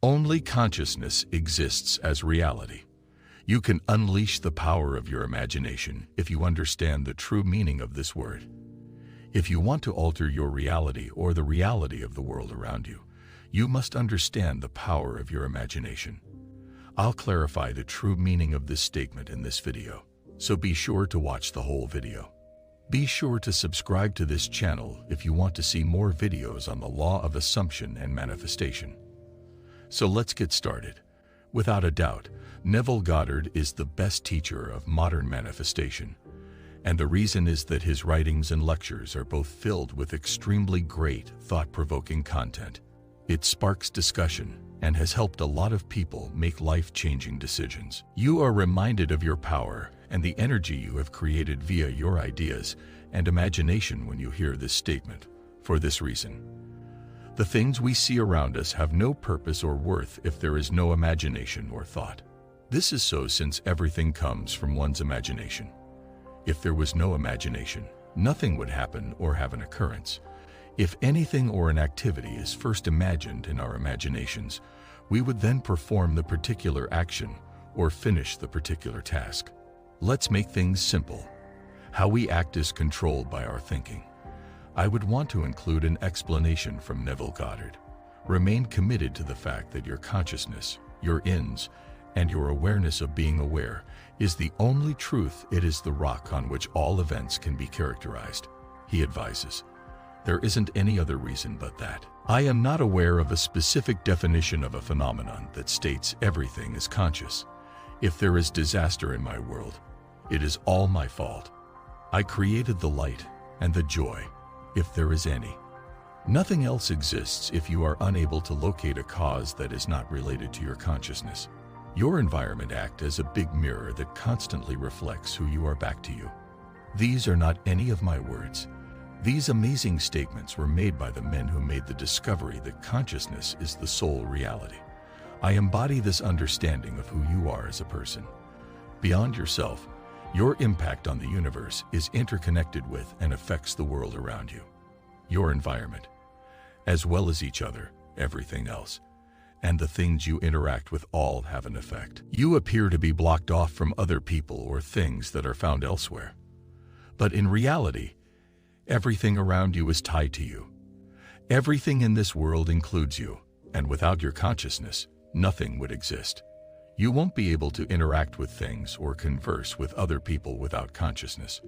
Only consciousness exists as reality. You can unleash the power of your imagination if you understand the true meaning of this word. If you want to alter your reality or the reality of the world around you, you must understand the power of your imagination. I'll clarify the true meaning of this statement in this video, so be sure to watch the whole video. Be sure to subscribe to this channel if you want to see more videos on the law of assumption and manifestation. So let's get started. Without a doubt, Neville Goddard is the best teacher of modern manifestation, and the reason is that his writings and lectures are both filled with extremely great, thought-provoking content. It sparks discussion and has helped a lot of people make life-changing decisions. You are reminded of your power and the energy you have created via your ideas and imagination when you hear this statement. For this reason, the things we see around us have no purpose or worth if there is no imagination or thought. This is so since everything comes from one's imagination. If there was no imagination, nothing would happen or have an occurrence. If anything or an activity is first imagined in our imaginations, we would then perform the particular action or finish the particular task. Let's make things simple. How we act is controlled by our thinking. I would want to include an explanation from Neville Goddard. Remain committed to the fact that your consciousness, your ins, and your awareness of being aware is the only truth. It is the rock on which all events can be characterized. He advises, there isn't any other reason but that. I am not aware of a specific definition of a phenomenon that states everything is conscious. If there is disaster in my world, it is all my fault. I created the light and the joy, if there is any. Nothing else exists if you are unable to locate a cause that is not related to your consciousness. Your environment acts as a big mirror that constantly reflects who you are back to you. These are not any of my words. These amazing statements were made by the men who made the discovery that consciousness is the sole reality. I embody this understanding of who you are as a person. Beyond yourself, your impact on the universe is interconnected with and affects the world around you. Your environment, as well as each other, everything else, and the things you interact with all have an effect. You appear to be blocked off from other people or things that are found elsewhere. But in reality, everything around you is tied to you. Everything in this world includes you, and without your consciousness, nothing would exist. You won't be able to interact with things or converse with other people without consciousness.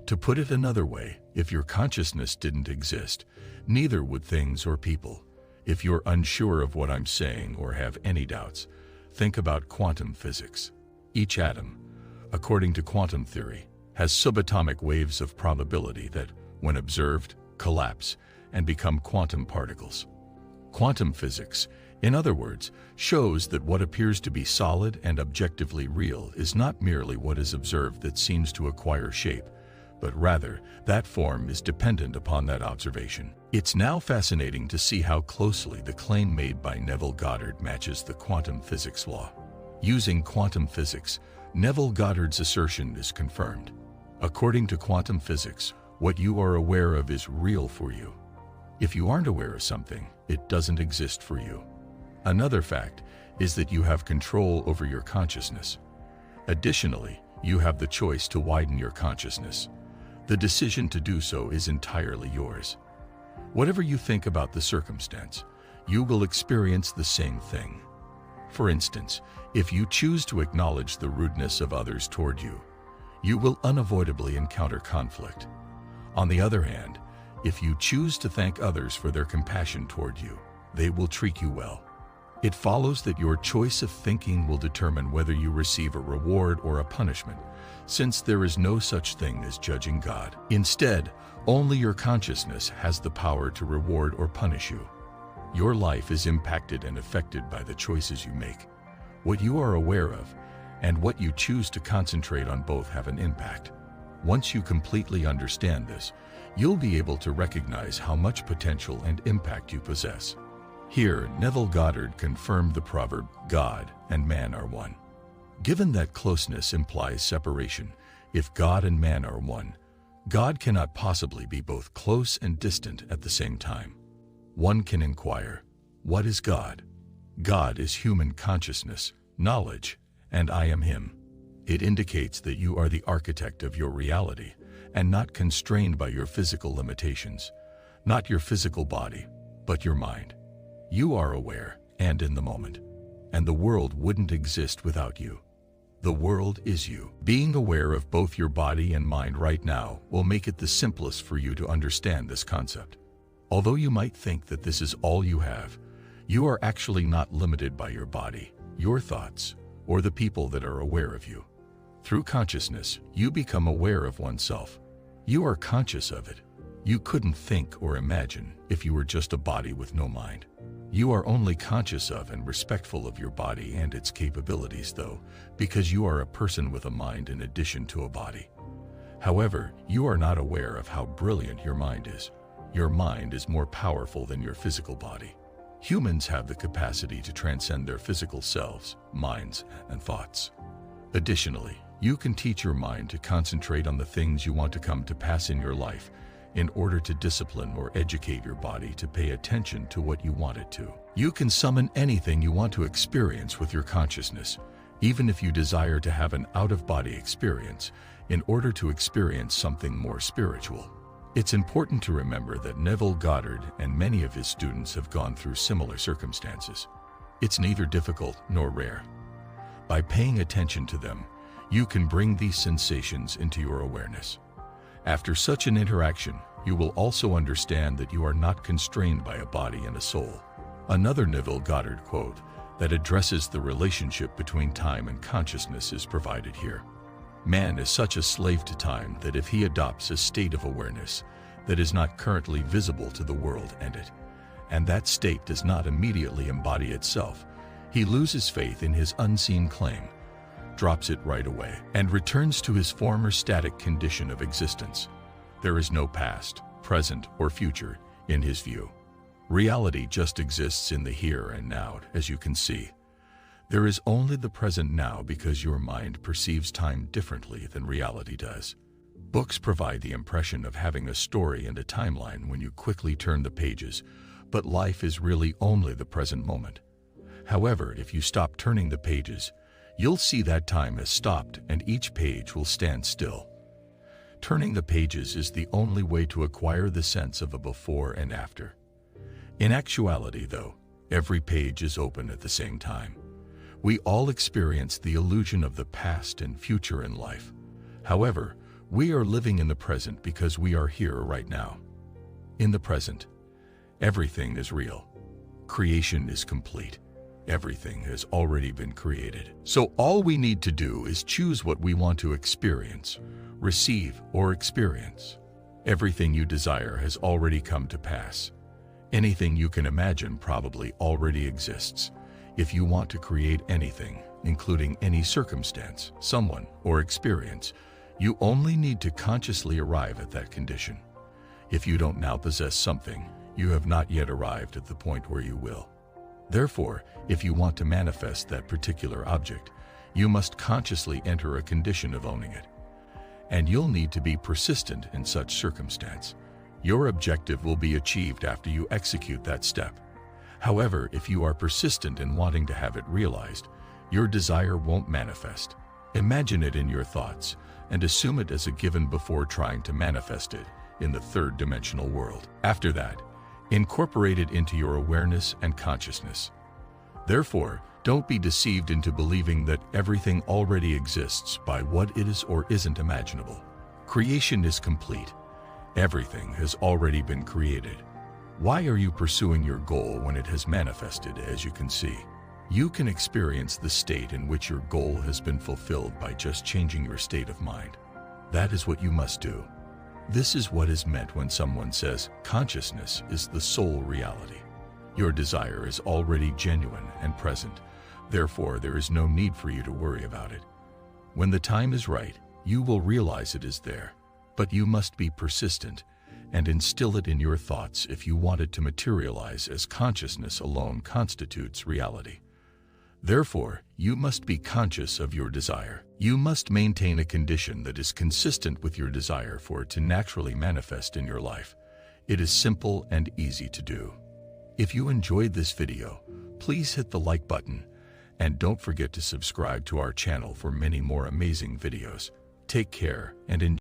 To put it another way, if your consciousness didn't exist, neither would things or people. If you're unsure of what I'm saying or have any doubts, think about quantum physics. Each atom, according to quantum theory, has subatomic waves of probability that, when observed, collapse and become quantum particles. Quantum physics, in other words, shows that what appears to be solid and objectively real is not merely what is observed that seems to acquire shape, but rather that form is dependent upon that observation. It's now fascinating to see how closely the claim made by Neville Goddard matches the quantum physics law. Using quantum physics, Neville Goddard's assertion is confirmed. According to quantum physics, what you are aware of is real for you. If you aren't aware of something, it doesn't exist for you. Another fact is that you have control over your consciousness. Additionally, you have the choice to widen your consciousness. The decision to do so is entirely yours. Whatever you think about the circumstance, you will experience the same thing. For instance, if you choose to acknowledge the rudeness of others toward you, you will unavoidably encounter conflict. On the other hand, if you choose to thank others for their compassion toward you, they will treat you well. It follows that your choice of thinking will determine whether you receive a reward or a punishment, since there is no such thing as judging God. Instead, only your consciousness has the power to reward or punish you. Your life is impacted and affected by the choices you make. What you are aware of and what you choose to concentrate on both have an impact. Once you completely understand this, you'll be able to recognize how much potential and impact you possess. Here, Neville Goddard confirmed the proverb, God and man are one. Given that closeness implies separation, if God and man are one, God cannot possibly be both close and distant at the same time. One can inquire, what is God? God is human consciousness, knowledge, and I am Him. It indicates that you are the architect of your reality and not constrained by your physical limitations, not your physical body, but your mind. You are aware and in the moment, and the world wouldn't exist without you. The world is you. Being aware of both your body and mind right now will make it the simplest for you to understand this concept. Although you might think that this is all you have, you are actually not limited by your body, your thoughts, or the people that are aware of you. Through consciousness, you become aware of oneself. You are conscious of it. You couldn't think or imagine if you were just a body with no mind. You are only conscious of and respectful of your body and its capabilities, though, because you are a person with a mind in addition to a body. However, you are not aware of how brilliant your mind is. Your mind is more powerful than your physical body. Humans have the capacity to transcend their physical selves, minds, and thoughts. Additionally, you can teach your mind to concentrate on the things you want to come to pass in your life in order to discipline or educate your body to pay attention to what you want it to. You can summon anything you want to experience with your consciousness, even if you desire to have an out-of-body experience in order to experience something more spiritual. It's important to remember that Neville Goddard and many of his students have gone through similar circumstances. It's neither difficult nor rare. By paying attention to them, you can bring these sensations into your awareness. After such an interaction, you will also understand that you are not constrained by a body and a soul. Another Neville Goddard quote that addresses the relationship between time and consciousness is provided here. Man is such a slave to time that if he adopts a state of awareness that is not currently visible to the world and that state does not immediately embody itself, he loses faith in his unseen claim, drops it right away, and returns to his former static condition of existence. There is no past, present, or future in his view. Reality just exists in the here and now, as you can see. There is only the present now because your mind perceives time differently than reality does. Books provide the impression of having a story and a timeline when you quickly turn the pages, but life is really only the present moment. However, if you stop turning the pages, you'll see that time has stopped and each page will stand still. Turning the pages is the only way to acquire the sense of a before and after. In actuality, though, every page is open at the same time. We all experience the illusion of the past and future in life. However, we are living in the present because we are here right now. In the present, everything is real. Creation is complete. Everything has already been created. So all we need to do is choose what we want to experience, receive, or experience. Everything you desire has already come to pass. Anything you can imagine probably already exists. If you want to create anything, including any circumstance, someone, or experience, you only need to consciously arrive at that condition. If you don't now possess something, you have not yet arrived at the point where you will. Therefore, if you want to manifest that particular object, you must consciously enter a condition of owning it. And you'll need to be persistent in such circumstance. Your objective will be achieved after you execute that step. However, if you are persistent in wanting to have it realized, your desire won't manifest. Imagine it in your thoughts and assume it as a given before trying to manifest it in the third-dimensional world. After that, incorporate it into your awareness and consciousness. Therefore, don't be deceived into believing that everything already exists by what is or isn't imaginable. Creation is complete. Everything has already been created. Why are you pursuing your goal when it has manifested, as you can see? You can experience the state in which your goal has been fulfilled by just changing your state of mind. That is what you must do. This is what is meant when someone says consciousness is the sole reality. Your desire is already genuine and present. Therefore, there is no need for you to worry about it. When the time is right, you will realize it is there. But you must be persistent and instill it in your thoughts if you want it to materialize, as consciousness alone constitutes reality. Therefore, you must be conscious of your desire. You must maintain a condition that is consistent with your desire for it to naturally manifest in your life. It is simple and easy to do. If you enjoyed this video, please hit the like button and don't forget to subscribe to our channel for many more amazing videos. Take care and enjoy.